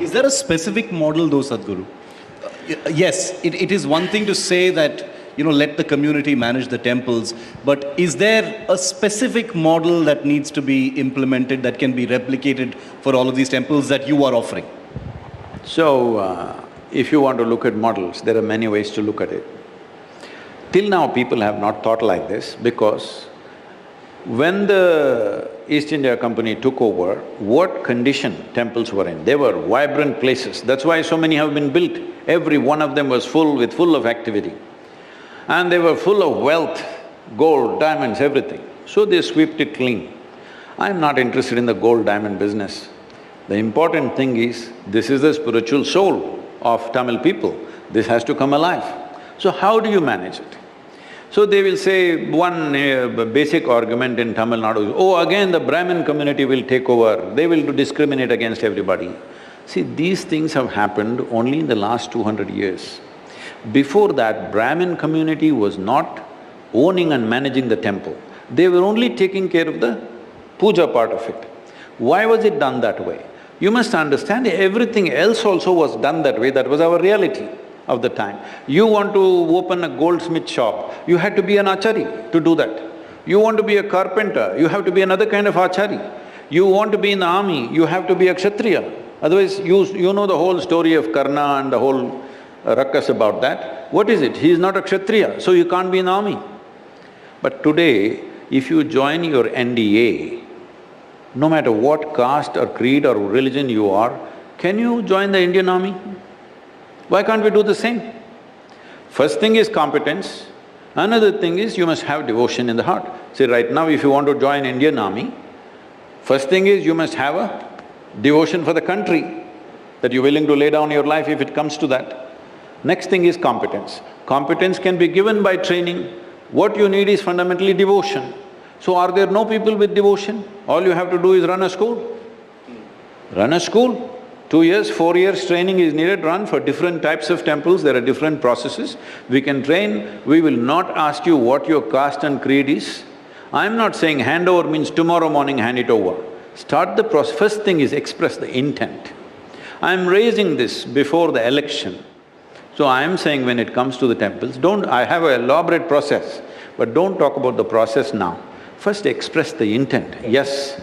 Is there a specific model though, Sadhguru? Yes, it is one thing to say that, let the community manage the temples, but is there a specific model that needs to be implemented that can be replicated for all of these temples that you are offering? So, if you want to look at models, there are many ways to look at it. Till now, people have not thought like this because when the East India Company took over, what condition temples were in? They were vibrant places, that's why so many have been built. Every one of them was full of activity. And they were full of wealth, gold, diamonds, everything. So they swept it clean. I'm not interested in the gold diamond business. The important thing is, this is the spiritual soul of Tamil people, this has to come alive. So how do you manage it? So they will say, one basic argument in Tamil Nadu is, oh, again the Brahmin community will take over, they will discriminate against everybody. See, these things have happened only in the last 200 years. Before that, Brahmin community was not owning and managing the temple. They were only taking care of the puja part of it. Why was it done that way? You must understand, everything else also was done that way, that was our reality of the time. You want to open a goldsmith shop, you had to be an achari to do that. You want to be a carpenter, you have to be another kind of achari. You want to be in the army, you have to be a kshatriya. Otherwise, you know the whole story of Karna and the whole ruckus about that. What is it? He is not a kshatriya, so you can't be in the army. But today, if you join your NDA, no matter what caste or creed or religion you are, can you join the Indian army? Why can't we do the same? First thing is competence, another thing is you must have devotion in the heart. See, right now if you want to join Indian army, first thing is you must have a devotion for the country, that you're willing to lay down your life if it comes to that. Next thing is competence. Competence can be given by training. What you need is fundamentally devotion. So are there no people with devotion? All you have to do is run a school. Run a school. 2 years, 4 years training is needed, run for different types of temples, there are different processes. We can train, we will not ask you what your caste and creed is. I'm not saying handover means tomorrow morning hand it over. Start the process. First thing is express the intent. I'm raising this before the election. So I'm saying when it comes to the temples, I have an elaborate process, but don't talk about the process now. First express the intent, yes,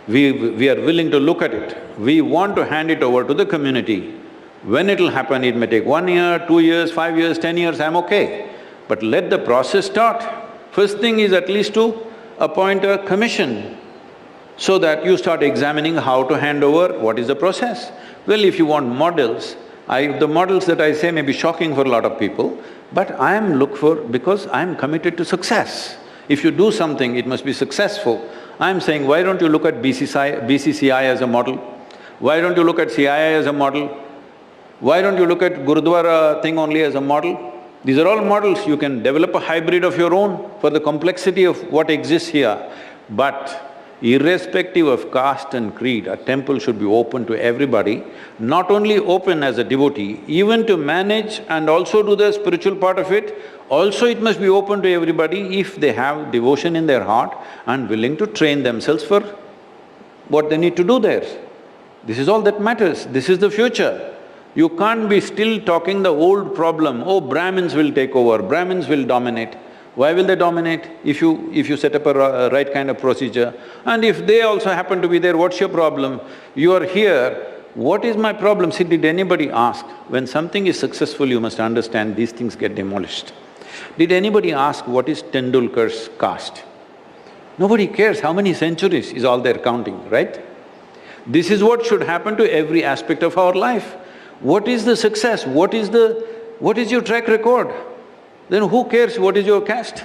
we are willing to look at it, we want to hand it over to the community. When it'll happen, it may take 1 year, 2 years, 5 years, 10 years, I'm okay. But let the process start. First thing is at least to appoint a commission so that you start examining how to hand over, what is the process. Well, if you want models, the models that I say may be shocking for a lot of people, but I am because I am committed to success. If you do something, it must be successful. I'm saying, why don't you look at BCCI as a model? Why don't you look at CII as a model? Why don't you look at Gurudwara thing only as a model? These are all models, you can develop a hybrid of your own for the complexity of what exists here. But irrespective of caste and creed, a temple should be open to everybody, not only open as a devotee, even to manage and also do the spiritual part of it, also it must be open to everybody if they have devotion in their heart and willing to train themselves for what they need to do there. This is all that matters, this is the future. You can't be still talking the old problem, oh, Brahmins will take over, Brahmins will dominate. Why will they dominate if you set up a right kind of procedure? And if they also happen to be there, what's your problem? You are here, what is my problem? See, did anybody ask? When something is successful, you must understand these things get demolished. Did anybody ask what is Tendulkar's caste? Nobody cares how many centuries is all they're counting, right? This is what should happen to every aspect of our life. What is the success? What is your track record? Then who cares what is your caste?